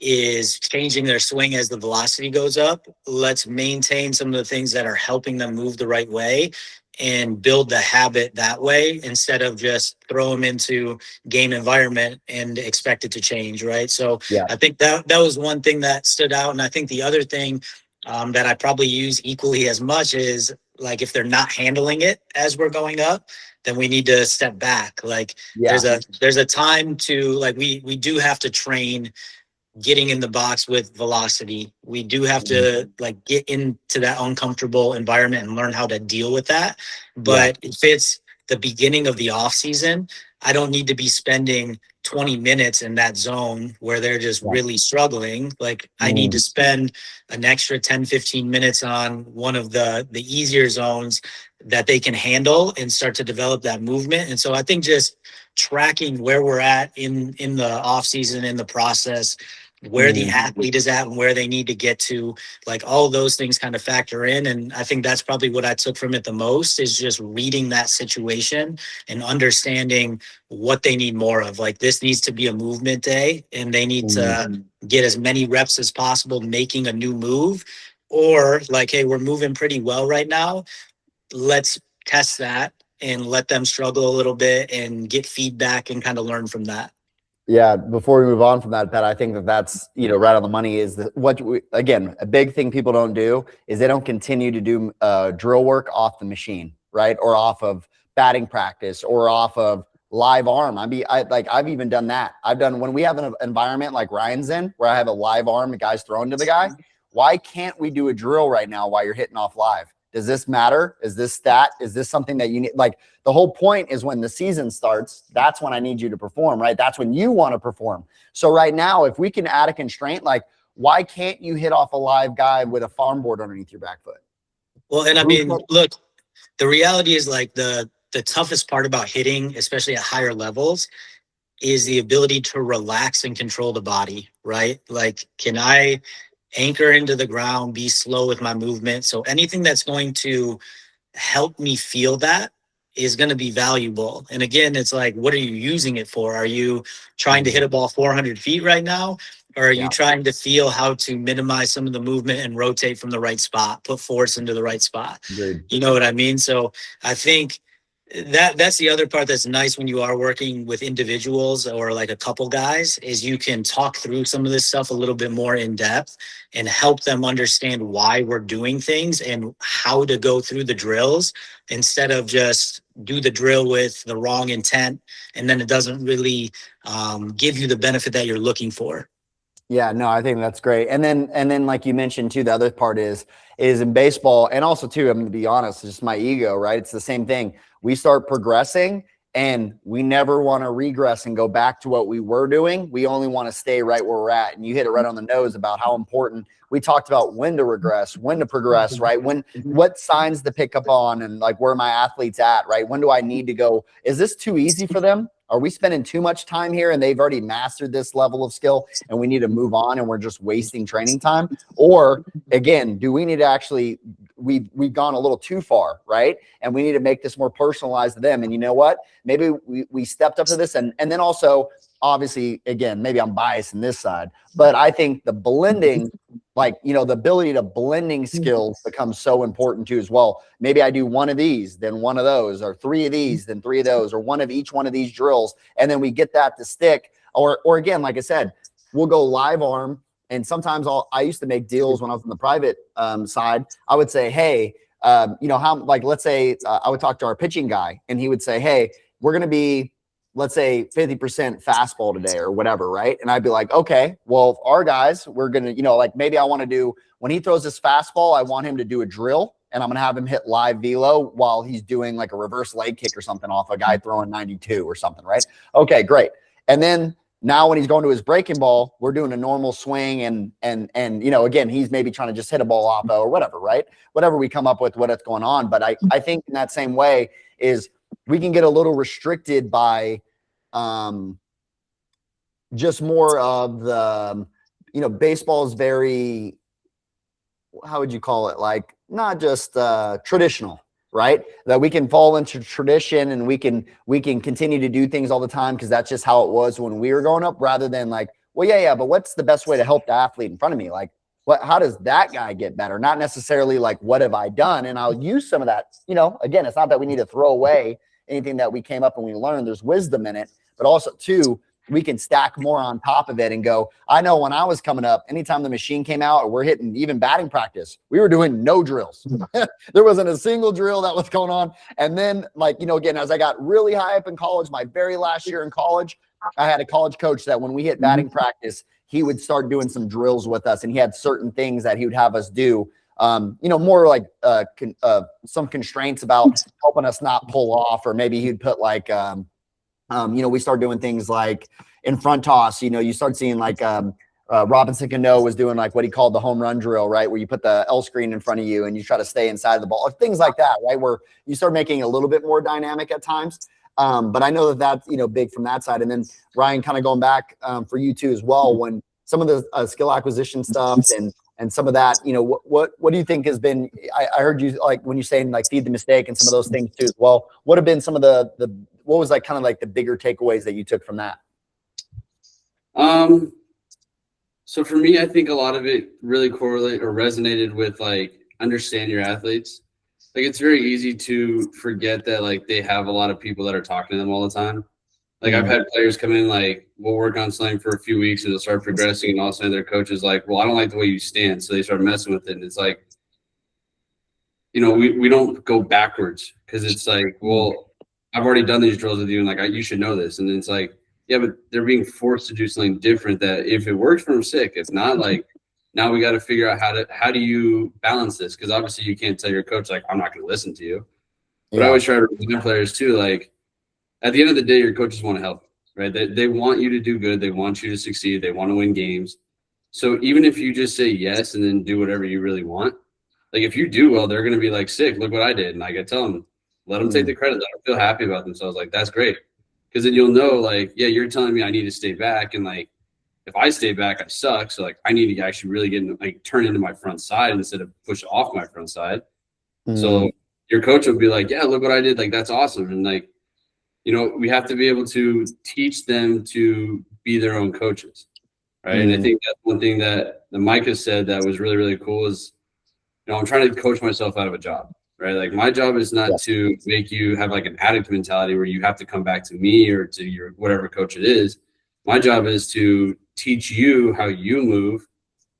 is changing their swing as the velocity goes up, let's maintain some of the things that are helping them move the right way and build the habit that way, instead of just throw them into game environment and expect it to change, right? So I think that was one thing that stood out. And I think the other thing that I probably use equally as much is, like, if they're not handling it as we're going up, then we need to step back. Like there's a time to, like, we do have to train getting in the box with velocity. We do have to like get into that uncomfortable environment and learn how to deal with that. But if it's the beginning of the off season, I don't need to be spending 20 minutes in that zone where they're just really struggling. Like I need to spend an extra 10, 15 minutes on one of the easier zones that they can handle and start to develop that movement. And so I think just tracking where we're at in the off season, in the process, where the athlete is at and where they need to get to, like all those things kind of factor in. And I think that's probably what I took from it the most, is just reading that situation and understanding what they need more of. Like this needs to be a movement day, and they need to get as many reps as possible making a new move. Or like, hey, we're moving pretty well right now, let's test that and let them struggle a little bit and get feedback and kind of learn from that. Yeah, before we move on from that, Pat, I think that's, right on the money. Is that again, a big thing people don't do is they don't continue to do drill work off the machine, right? Or off of batting practice or off of live arm. I've even done that. I've done, when we have an environment like Ryan's in, where I have a live arm, the guy's throwing to the guy. Why can't we do a drill right now while you're hitting off live? Does this matter? Is this stat? Is this something that you need? Like the whole point is when the season starts, that's when I need you to perform, right? That's when you want to perform. So right now, if we can add a constraint, like why can't you hit off a live guy with a farm board underneath your back foot? Well, and I mean, look, the reality is like the toughest part about hitting, especially at higher levels, is the ability to relax and control the body, right? Like, can I anchor into the ground, be slow with my movement? So anything that's going to help me feel that is going to be valuable. And again, it's like, what are you using it for? Are you trying to hit a ball 400 feet right now? Or are you trying to feel how to minimize some of the movement and rotate from the right spot, put force into the right spot? Agreed. You know what I mean? So I think that's the other part that's nice when you are working with individuals or like a couple guys, is you can talk through some of this stuff a little bit more in depth and help them understand why we're doing things and how to go through the drills, instead of just do the drill with the wrong intent and then it doesn't really give you the benefit that you're looking for. Yeah, no, I think that's great. And then like you mentioned too, the other part is in baseball, and also too, I'm going to be honest, it's just my ego, right? It's the same thing. We start progressing and we never want to regress and go back to what we were doing. We only want to stay right where we're at. And you hit it right on the nose about how important we talked about when to regress, when to progress, right? What signs to pick up on, and like where my athlete's at, right? When do I need to go? Is this too easy for them? Are we spending too much time here and they've already mastered this level of skill and we need to move on and we're just wasting training time? Or again, do we need to actually, we've gone a little too far, right? And we need to make this more personalized to them. And you know what? Maybe we stepped up to this. And then also, obviously, again, maybe I'm biased in this side, but I think the blending, like, you know, the ability to blending skills becomes so important too as well. Maybe I do one of these, then one of those, or three of these, then three of those, or one of each one of these drills. And then we get that to stick. Or again, like I said, we'll go live arm. And sometimes I used to make deals when I was on the private side. I would say, hey, you know, how, like, let's say I would talk to our pitching guy and he would say, hey, we're going to be, let's say 50% fastball today or whatever. Right. And I'd be like, okay, well, our guys, we're going to, you know, like maybe I want to do, when he throws his fastball, I want him to do a drill and I'm going to have him hit live velo while he's doing like a reverse leg kick or something off a guy throwing 92 or something. Right. Okay, great. And then now when he's going to his breaking ball, we're doing a normal swing and, you know, again, he's maybe trying to just hit a ball off or whatever, right? Whatever we come up with, what's going on. But I think in that same way is we can get a little restricted by just more of the, you know, baseball is very, how would you call it? Like not just traditional, right? That we can fall into tradition and we can continue to do things all the time because that's just how it was when we were growing up, rather than like, well, yeah, but what's the best way to help the athlete in front of me? Like, how does that guy get better? Not necessarily like, what have I done? And I'll use some of that, you know, again, it's not that we need to throw away anything that we came up and we learned. There's wisdom in it, but also too, we can stack more on top of it and go, I know when I was coming up, anytime the machine came out or we're hitting even batting practice, we were doing no drills. There wasn't a single drill that was going on. And then like, you know, again, as I got really high up in college, my very last year in college, I had a college coach that when we hit batting practice, he would start doing some drills with us. And he had certain things that he would have us do, you know, more like some constraints about helping us not pull off, or maybe he'd put like, you know, we start doing things like in front toss, you know, you start seeing like Robinson Cano was doing like what he called the home run drill, right? Where you put the L screen in front of you and you try to stay inside the ball, or things like that, right? Where you start making it a little bit more dynamic at times. But I know that that's, you know, big from that side. And then Ryan, kind of going back for you too as well, when some of the skill acquisition stuff and some of that, you know, what do you think has been, I heard you like when you're saying like feed the mistake and some of those things too as well. What have been some of the what was like kind of like the bigger takeaways that you took from that? So for me, I think a lot of it really correlate or resonated with like understand your athletes. Like it's very easy to forget that like they have a lot of people that are talking to them all the time. Like I've had players come in, like we'll work on something for a few weeks and they'll start progressing, and all of a sudden their coach is like, well, I don't like the way you stand. So they start messing with it. And it's like, you know, we don't go backwards, because it's like, well, I've already done these drills with you and like you should know this. And then it's like, yeah, but they're being forced to do something different that if it works for them, sick. If not, like now we got to figure out how do you balance this? Because obviously you can't tell your coach like, I'm not going to listen to you. But I always try to remind players too, like at the end of the day, your coaches want to help, right? They want you to do good. They want you to succeed. They want to win games. So even if you just say yes and then do whatever you really want, like if you do well, they're going to be like, sick, look what I did. And like I tell them, let them take the credit. Let them feel happy about themselves. Like, that's great. Because then you'll know, like, yeah, you're telling me I need to stay back. And like, if I stay back, I suck. So like, I need to actually really get like turn into my front side instead of push off my front side. So your coach will be like, yeah, look what I did. Like, that's awesome. And like, you know, we have to be able to teach them to be their own coaches. Right. And I think that's one thing that the Micah said that was really, really cool is, you know, I'm trying to coach myself out of a job. Right. Like my job is not to make you have like an addict mentality where you have to come back to me or to your whatever coach it is. My job is to teach you how you move.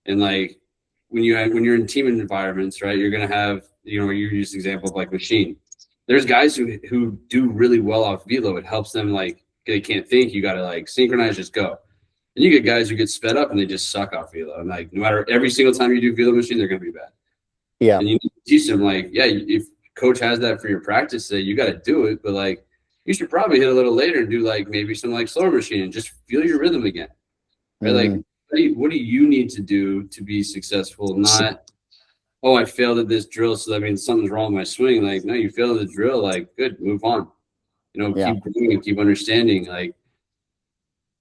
And like when you're in team environments, right, you're going to have, you know, you use the example of like machine. There's guys who do really well off velo. It helps them, like they can't think. You got to like synchronize, just go. And you get guys who get sped up and they just suck off velo. And like no matter every single time you do velo machine, they're going to be bad. Yeah. And you need to teach them, like, yeah, if coach has that for your practice day, you got to do it. But like, you should probably hit a little later and do like maybe some like slower machine and just feel your rhythm again. Right? Like, what do you need to do to be successful? Not, oh, I failed at this drill, so that means something's wrong with my swing. Like, no, you failed at the drill. Like, good, move on. You know, keep doing it, keep understanding. Like,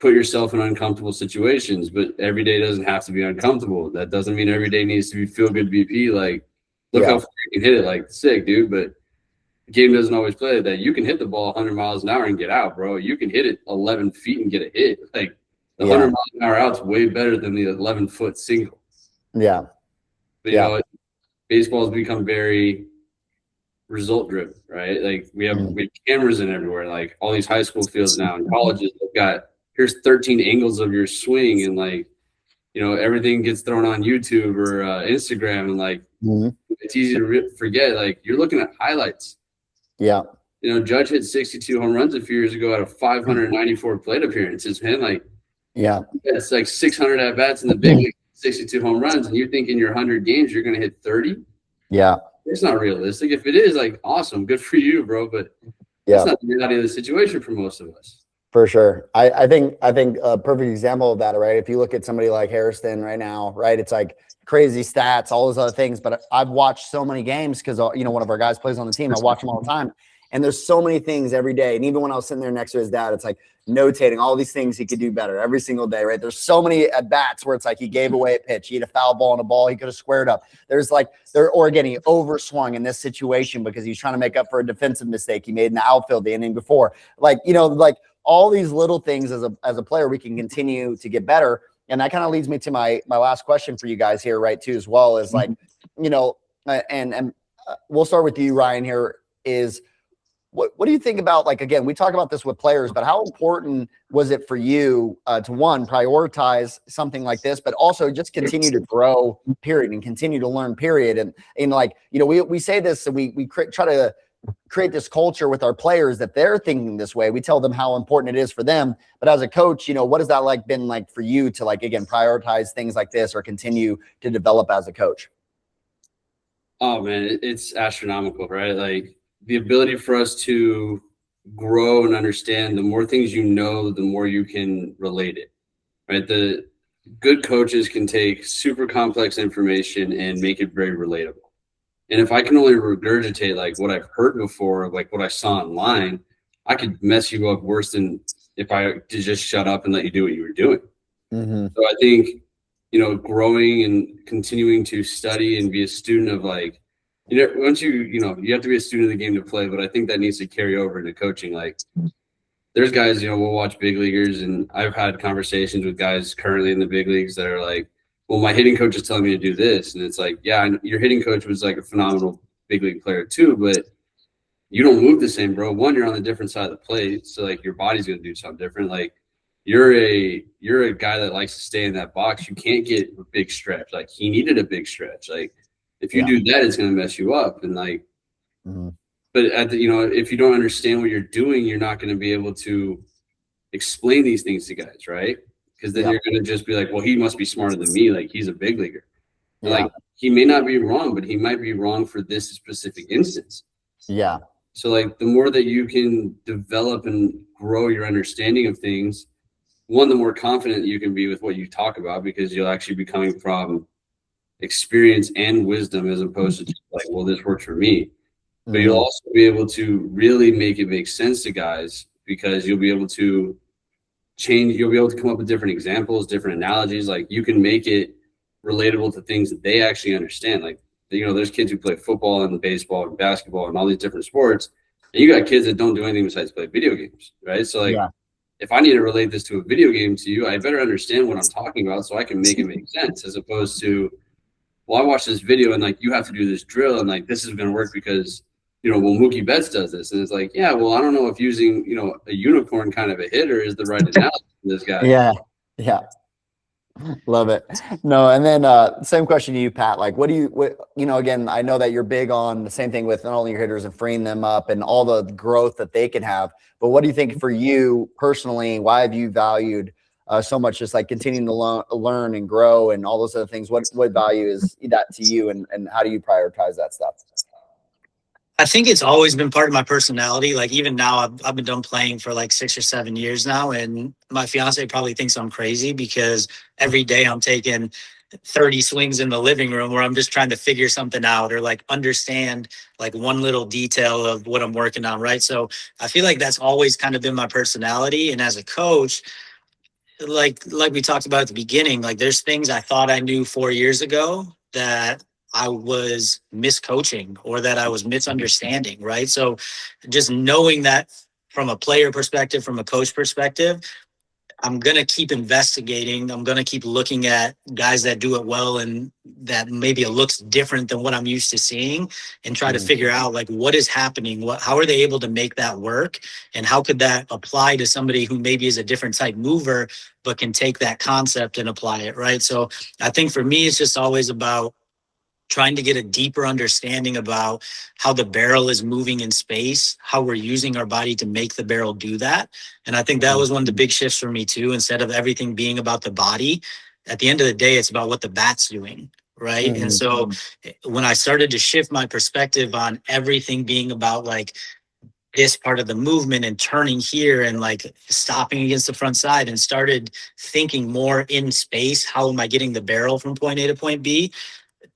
put yourself in uncomfortable situations, but every day doesn't have to be uncomfortable. That doesn't mean every day needs to be feel good BP. Like, look how far you can hit it. Like, sick, dude. But the game doesn't always play like that. You can hit the ball 100 miles an hour and get out, bro. You can hit it 11 feet and get a hit. Like, the 100 miles an hour out's way better than the 11-foot single. Yeah. But you know, baseball's become very result driven, right? Like we have cameras in everywhere, like all these high school fields now and colleges, they've got here's 13 angles of your swing, and like, you know, everything gets thrown on YouTube or Instagram, and like it's easy to forget, like you're looking at highlights. Yeah. You know, Judge hit 62 home runs a few years ago out of 594 plate appearances, man. Like, yeah, it's like 600 at bats in the big league, 62 home runs, and you think in your 100 games you're going to hit 30. Yeah. It's not realistic. If it is, like, awesome, good for you, bro. But yeah, that's not the reality of the situation for most of us. For sure. I think a perfect example of that, right? If you look at somebody like Harrison right now, right? It's like crazy stats, all those other things. But I've watched so many games because, you know, one of our guys plays on the team. I watch him all the time. And there's so many things every day. And even when I was sitting there next to his dad, it's like notating all these things he could do better every single day, right? There's so many at bats where it's like he gave away a pitch. He had a foul ball on a ball. He could have squared up. There's like, or again, he overswung in this situation because he's trying to make up for a defensive mistake he made in the outfield the inning before. Like, you know, like all these little things as a player, we can continue to get better. And that kind of leads me to my last question for you guys here, right, too, as well, is like, you know, and we'll start with you, Ryan, here is, what do you think about, like, again, we talk about this with players, but how important was it for you to, one, prioritize something like this, but also just continue to grow, period, and continue to learn, period. And like, you know, we say this, and we try to create this culture with our players that they're thinking this way. We tell them how important it is for them. But as a coach, you know, what has that like been like for you to, like, again, prioritize things like this or continue to develop as a coach? Oh man, it's astronomical, right? Like, the ability for us to grow and understand, the more things you know, the more you can relate it, right? The good coaches can take super complex information and make it very relatable. And if I can only regurgitate like what I've heard before, like what I saw online, I could mess you up worse than if I did just shut up and let you do what you were doing. So I think, you know, growing and continuing to study and be a student of, like, you know, once you know, you have to be a student of the game to play, but I think that needs to carry over into coaching. Like, there's guys, you know, we'll watch big leaguers, and I've had conversations with guys currently in the big leagues that are like, well, my hitting coach is telling me to do this. And it's like, yeah, your hitting coach was like a phenomenal big league player too, but you don't move the same, bro. One, you're on the different side of the plate. So like your body's going to do something different. Like, you're a guy that likes to stay in that box. You can't get a big stretch. Like, he needed a big stretch. Like, if you do that, it's going to mess you up. And like, but at the, you know, if you don't understand what you're doing, you're not going to be able to explain these things to guys, right? Because then you're going to just be like, well, he must be smarter than me. Like, he's a big leaguer. Like, he may not be wrong, but he might be wrong for this specific instance. Yeah. So like, the more that you can develop and grow your understanding of things, one, the more confident you can be with what you talk about, because you'll actually be coming from experience and wisdom, as opposed to just like, well, this works for me. But you'll also be able to really make it make sense to guys, because you'll be able to change, you'll be able to come up with different examples, different analogies. Like, you can make it relatable to things that they actually understand. Like, you know, there's kids who play football and baseball and basketball and all these different sports, and you got kids that don't do anything besides play video games, right? So like, if I need to relate this to a video game to you, I better understand what I'm talking about so I can make it make sense, as opposed to, well, I watched this video and like, you have to do this drill and like, this is going to work because, you know, well, Mookie Betts does this. And it's like, yeah, well, I don't know if using, you know, a unicorn kind of a hitter is the right analogy for this guy. Yeah. Love it. No. And then same question to you, Pat. Like, what, you know, again, I know that you're big on the same thing with not only your hitters and freeing them up and all the growth that they can have, but what do you think for you personally? Why have you valued so much just like continuing to learn and grow and all those other things? What value is that to you, and how do you prioritize that stuff? I think it's always been part of my personality. Like, even now, I've been done playing for like 6 or 7 years now, and my fiance probably thinks I'm crazy because every day I'm taking 30 swings in the living room where I'm just trying to figure something out or like understand like one little detail of what I'm working on, right? So I feel like that's always kind of been my personality. And as a coach, like we talked about at the beginning, like, there's things I thought I knew 4 years ago that I was miscoaching or that I was misunderstanding, right? So just knowing that from a player perspective, from a coach perspective, I'm going to keep investigating. I'm going to keep looking at guys that do it well and that maybe it looks different than what I'm used to seeing, and try to figure out like what is happening, how are they able to make that work, and how could that apply to somebody who maybe is a different type mover but can take that concept and apply it, right? So I think for me, it's just always about trying to get a deeper understanding about how the barrel is moving in space, how we're using our body to make the barrel do that. And I think that was one of the big shifts for me too. Instead of everything being about the body, at the end of the day, it's about what the bat's doing, right? And so when I started to shift my perspective on everything being about like this part of the movement and turning here and like stopping against the front side, and started thinking more in space, how am I getting the barrel from point A to point B?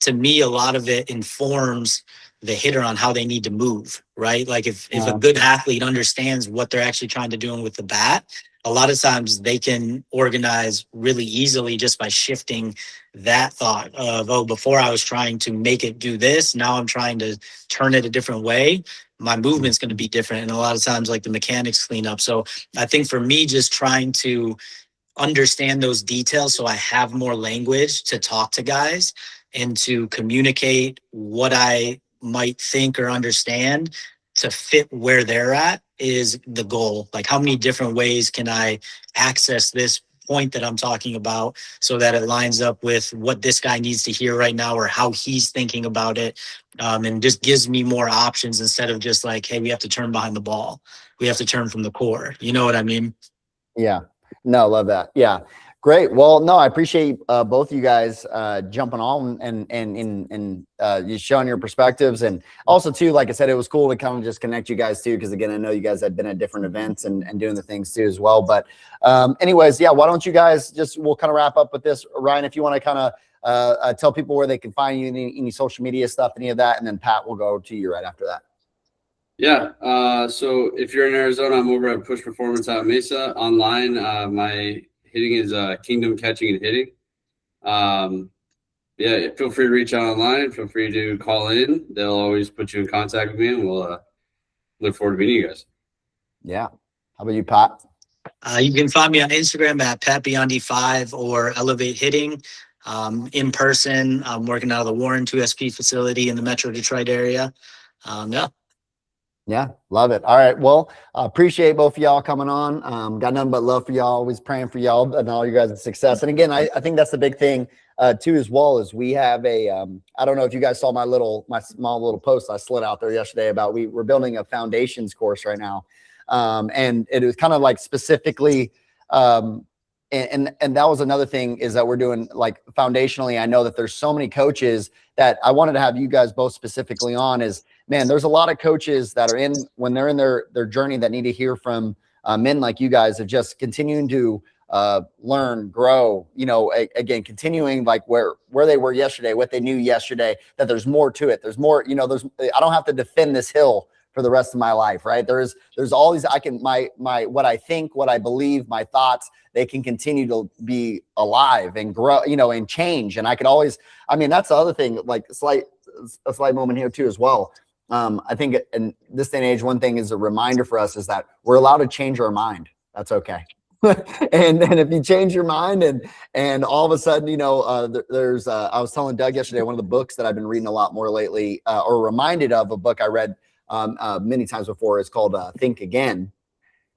To me, a lot of it informs the hitter on how they need to move, right? Like if a good athlete understands what they're actually trying to do with the bat, a lot of times they can organize really easily just by shifting that thought of, oh, before I was trying to make it do this, now I'm trying to turn it a different way. My movement's going to be different. And a lot of times like the mechanics clean up. So I think for me, just trying to understand those details so I have more language to talk to guys and to communicate what I might think or understand to fit where they're at is the goal. Like how many different ways can I access this point that I'm talking about so that it lines up with what this guy needs to hear right now or how he's thinking about it, and just gives me more options instead of just like, hey, we have to turn behind the ball. We have to turn from the core. You know what I mean? Yeah. No, love that. Yeah. Great. Well, no, I appreciate both of you guys jumping on and you showing your perspectives. And also too, like I said, it was cool to kind of just connect you guys too, because again, I know you guys had been at different events and doing the things too as well. But anyways, yeah, why don't you guys we'll kind of wrap up with this. Ryan, if you want to kind of tell people where they can find you, any social media stuff, any of that, and then Pat will go to you right after that. Yeah. So if you're in Arizona, I'm over at Push Performance out in Mesa. Online, my hitting is Kingdom Catching and Hitting. Yeah, feel free to reach out online. Feel free to call in. They'll always put you in contact with me, and we'll look forward to meeting you guys. Yeah. How about you, Pat? You can find me on Instagram at Pat Biondi 5 or Elevate Hitting. In person, I'm working out of the Warren 2SP facility in the Metro Detroit area. Yeah. Yeah, love it. All right. Well, appreciate both of y'all coming on. Got nothing but love for y'all. Always praying for y'all and all you guys' success. And again, I think that's the big thing too as well, is we have a I don't know if you guys saw my small little post I slid out there yesterday about we're building a foundations course right now. And it was kind of like specifically and that was another thing, is that we're doing like foundationally. I know that there's so many coaches that I wanted to have you guys both specifically on is, man, there's a lot of coaches that are when they're in their journey that need to hear from men like you guys of just continuing to learn, grow, again, continuing like where they were yesterday, what they knew yesterday, that there's more to it. There's more, I don't have to defend this hill for the rest of my life, right? There's all these, what I think, what I believe, my thoughts, they can continue to be alive and grow, and change. And I could always, that's the other thing, like a slight moment here too, as well. I think in this day and age, one thing is a reminder for us is that we're allowed to change our mind. That's okay. and if you change your mind and all of a sudden, there's, I was telling Doug yesterday, one of the books that I've been reading a lot more lately, or reminded of a book I read many times before, is called Think Again.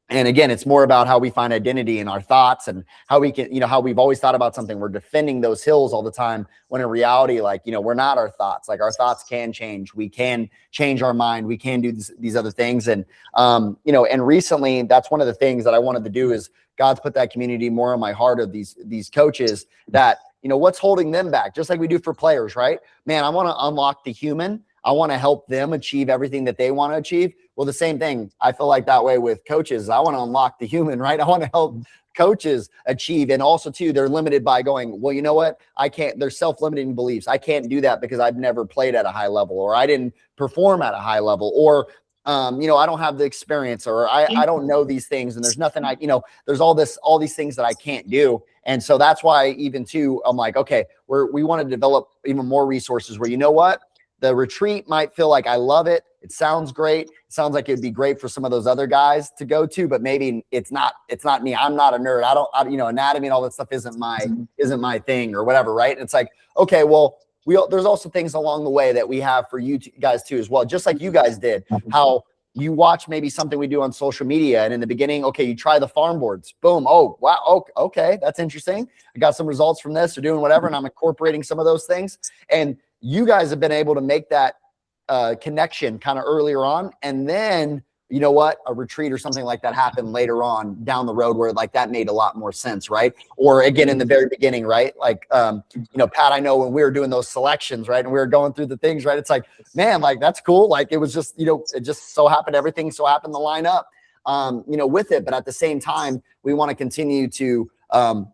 And again, it's more about how we find identity in our thoughts and how we can, how we've always thought about something. We're defending those hills all the time, when in reality, like, we're not our thoughts. Like, our thoughts can change. We can change our mind. We can do these other things. And, and recently, that's one of the things that I wanted to do, is God's put that community more on my heart of these coaches that, what's holding them back, just like we do for players, right? Man, I want to unlock the human. I want to help them achieve everything that they want to achieve. Well, the same thing, I feel like that way with coaches. I want to unlock the human, right? I want to help coaches achieve. And also too, they're limited by going, well, you know what? I can't, there's self-limiting beliefs. I can't do that because I've never played at a high level, or I didn't perform at a high level, or, I don't have the experience, or I don't know these things. And there's nothing there's all these things that I can't do. And so that's why even too, I'm like, okay, we want to develop even more resources where, the retreat might feel like I love it. It sounds great. It sounds like it'd be great for some of those other guys to go to, but maybe it's not me. I'm not a nerd. Anatomy and all that stuff isn't my thing or whatever. Right. And it's like, okay, well, there's also things along the way that we have for you guys too, as well. Just like you guys did, how you watch maybe something we do on social media. And in the beginning, okay, you try the farm boards, boom. Oh, wow. Okay. That's interesting. I got some results from this or doing whatever. And I'm incorporating some of those things. And you guys have been able to make that connection kind of earlier on. And then, you know what, a retreat or something like that happened later on down the road where like that made a lot more sense. Right. Or again, in the very beginning, right. Like, Pat, I know when we were doing those selections, right. And we were going through the things, right. It's like, man, like, that's cool. Like it was just, it just so happened, everything so happened to line up, with it. But at the same time, we want to continue to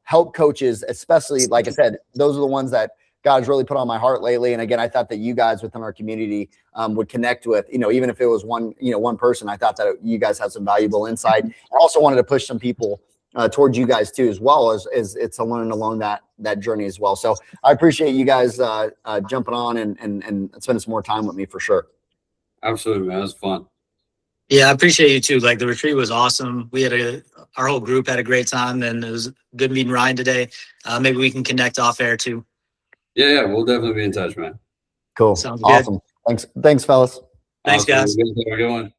help coaches, especially, like I said, those are the ones that God's really put on my heart lately. And again, I thought that you guys within our community would connect with, even if it was one person, I thought that you guys had some valuable insight. I also wanted to push some people towards you guys too, as well as it's to learn along that journey as well. So I appreciate you guys jumping on and spending some more time with me for sure. Absolutely, man. It was fun. Yeah, I appreciate you too. Like the retreat was awesome. We had our whole group had a great time, and it was good meeting Ryan today. Maybe we can connect off air too. Yeah, we'll definitely be in touch, man. Cool. Sounds good. Awesome. Thanks, fellas. Thanks, guys. Have a good one.